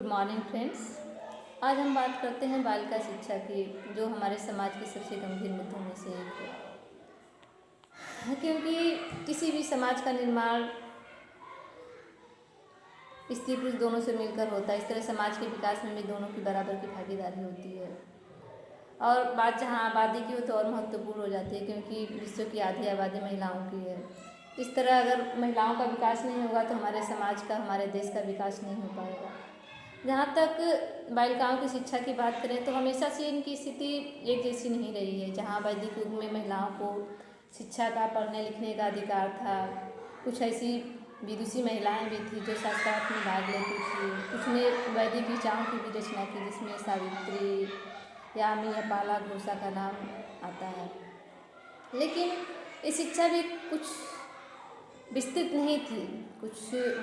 Good morning friends. आज हम बात करते हैं बालिका शिक्षा की, जो हमारे समाज के सबसे गंभीर मुद्दों में से एक है। क्योंकि किसी भी समाज का निर्माण स्त्री पुरुष दोनों से मिलकर होता है। इस तरह समाज के विकास में भी दोनों की बराबर की भागीदारी होती है। और बात जहाँ आबादी की हो तो और महत्वपूर्ण हो जाती है, क्योंकि विश्व की आधी आबादी महिलाओं की है। इस तरह अगर महिलाओं का विकास नहीं होगा तो हमारे समाज का, हमारे देश का विकास नहीं हो पाएगा। जहाँ तक बालिकाओं की शिक्षा की बात करें तो हमेशा से इनकी स्थिति एक जैसी नहीं रही है। जहाँ वैदिक युग में महिलाओं को शिक्षा का, पढ़ने लिखने का अधिकार था, कुछ ऐसी विदुषी महिलाएं भी थी जो शास्त्रार्थ में भाग लेती थी। कुछ ने वैदिक ऋचाओं की भी रचना की, जिसमें सावित्री, यामी या पाला घोषा का नाम आता है। लेकिन ये शिक्षा भी कुछ विस्तृत नहीं थी, कुछ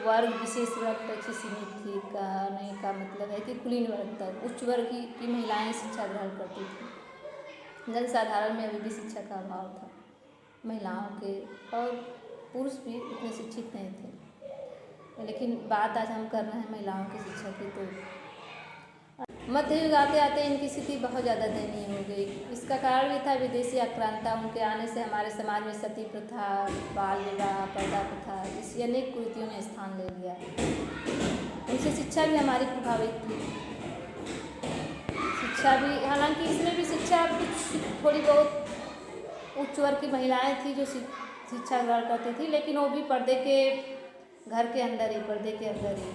वर्ग, विशेष वर्ग तक ही सीमित थी। कहने का मतलब है कि कुलीन वर्ग तक, उच्च वर्ग की महिलाएं शिक्षा ग्रहण करती थी। जनसाधारण में अभी भी शिक्षा का अभाव था महिलाओं के, और पुरुष भी उतने शिक्षित नहीं थे। लेकिन बात आज हम कर रहे हैं महिलाओं की शिक्षा की। तो मध्य युग आते आते इनकी स्थिति बहुत ज़्यादा दयनीय हो गई। इसका कारण भी था विदेशी आक्रांता। उनके आने से हमारे समाज में सती प्रथा, बाल विवाह, पर्दा प्रथा, इसी अनेक कुरीतियों ने स्थान ले लिया। उनसे शिक्षा भी हमारी प्रभावित थी। शिक्षा भी, हालांकि इसमें भी शिक्षा कुछ थोड़ी बहुत उच्च वर्ग की महिलाएं थी जो शिक्षा ग्रहण करती थी, लेकिन वो भी पर्दे के घर के अंदर ही, पर्दे के अंदर ही।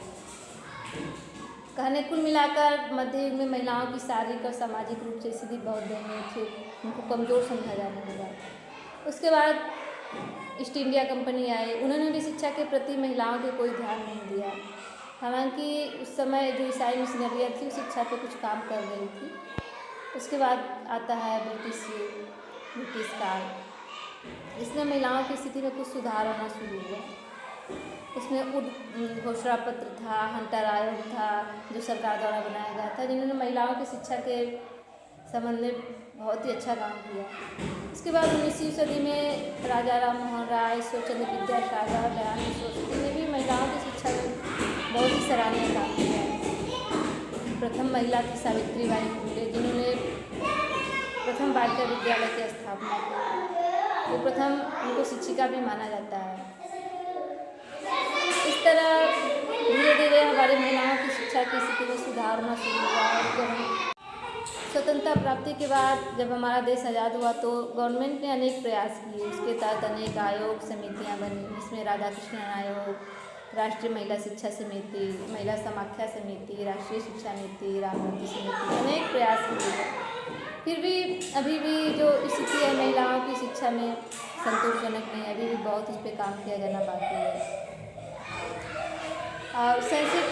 कहने कुल मिलाकर मध्य युग में महिलाओं की शारीरिक और सामाजिक रूप से स्थिति बहुत दयनीय थी। उनको कमज़ोर समझा जाने लगा। उसके बाद ईस्ट इंडिया कंपनी आई। उन्होंने भी शिक्षा के प्रति महिलाओं के कोई ध्यान नहीं दिया। हालांकि उस समय जो ईसाई मिशनरियाँ थी शिक्षा पे कुछ काम कर रही थी। उसके बाद आता है ब्रिटिश काल। इसमें महिलाओं की स्थिति में कुछ सुधार होना शुरू हुआ। उसमें घोषणा पत्र था, हंटर आयोग था, जो सरकार द्वारा बनाया गया था, जिन्होंने महिलाओं की शिक्षा के संबंध में बहुत ही अच्छा काम किया। इसके बाद 19वीं सदी में राजा राम मोहन राय, ईश्वरचंद्र विद्यासागर, दयानंद सरस्वती ने भी महिलाओं की शिक्षा में बहुत ही सराहनीय काम किया। प्रथम महिला थी सावित्रीबाई फुले, जिन्होंने प्रथम बालिका विद्यालय की स्थापना की। वो प्रथम, उनको शिक्षिका भी माना जाता है। इस तरह धीरे धीरे हमारी महिलाओं की शिक्षा की स्थिति में सुधार होना शुरू हुआ। और स्वतंत्रता प्राप्ति के बाद जब हमारा देश आज़ाद हुआ तो गवर्नमेंट ने अनेक प्रयास किए। उसके तहत अनेक आयोग, समितियां बनी, जिसमें राधाकृष्णन आयोग, राष्ट्रीय महिला शिक्षा समिति, महिला समाख्या समिति, राष्ट्रीय शिक्षा नीति, राममूर्ति समिति, अनेक प्रयास किए। फिर भी अभी भी जो स्थिति है महिलाओं की शिक्षा में संतोषजनक नहीं है। अभी भी बहुत इस पर काम किया जाना बाकी है। और सेंसस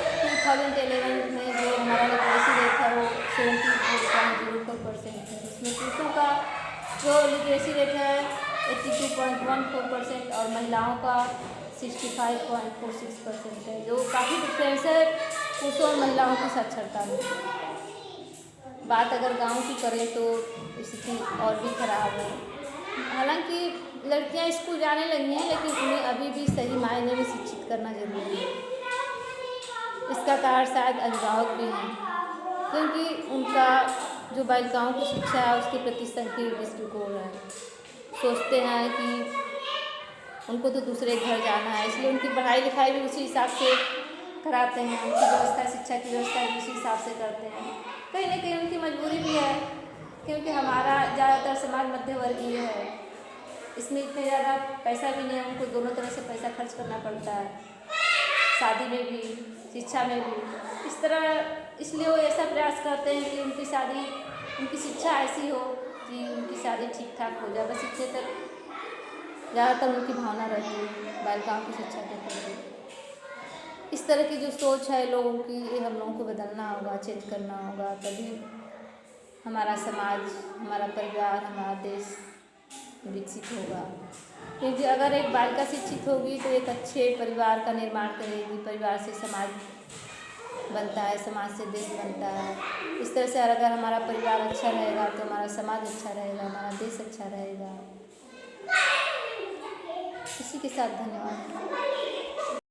2011 में जो हमारा लिटरेसी रेट है वो 74.04% है। इसमें पुरुषों का जो लिटरेसी रेट है 82.14% और महिलाओं का 65.46% है, जो काफ़ी डिफरेंस है पुरुषों और महिलाओं की साक्षरता में। बात अगर गांव की करें तो स्थिति और भी खराब है। हालांकि लड़कियां स्कूल जाने लगी हैं, लेकिन उन्हें अभी भी सही मायने में शिक्षित करना जरूरी है। इसका कारण शायद अभिभावक भी हैं, क्योंकि उनका जो बालिकाओं की शिक्षा है उसके प्रति संकीर्ण दृष्टिकोण है। सोचते हैं कि उनको तो दूसरे घर जाना है, इसलिए उनकी पढ़ाई लिखाई भी उसी हिसाब से कराते हैं। उनकी व्यवस्था, शिक्षा की व्यवस्था भी उसी हिसाब से करते हैं। कहीं ना कहीं उनकी मजबूरी भी है, क्योंकि हमारा ज़्यादातर समाज मध्यवर्गीय है। इसमें इतने ज़्यादा पैसा भी नहीं है, उनको दोनों तरह से पैसा खर्च करना पड़ता है, शादी में भी, शिक्षा में भी। इस तरह इसलिए वो ऐसा प्रयास करते हैं कि उनकी शादी, उनकी शिक्षा ऐसी हो कि उनकी शादी ठीक ठाक हो जाए। बस इतने तक ज़्यादातर उनकी भावना रहती है बालिकाओं की शिक्षा के प्रति। इस तरह की जो सोच है लोगों की, ये हम लोगों को बदलना होगा, चेंज करना होगा, तभी हमारा समाज, हमारा परिवार, हमारा देश विकसित होगा। क्योंकि अगर एक बालिका शिक्षित होगी तो एक अच्छे परिवार का निर्माण करेगी। परिवार से समाज बनता है, समाज से देश बनता है। इस तरह से अगर हमारा परिवार अच्छा रहेगा तो हमारा समाज अच्छा रहेगा, हमारा देश अच्छा रहेगा। इसी के साथ धन्यवाद।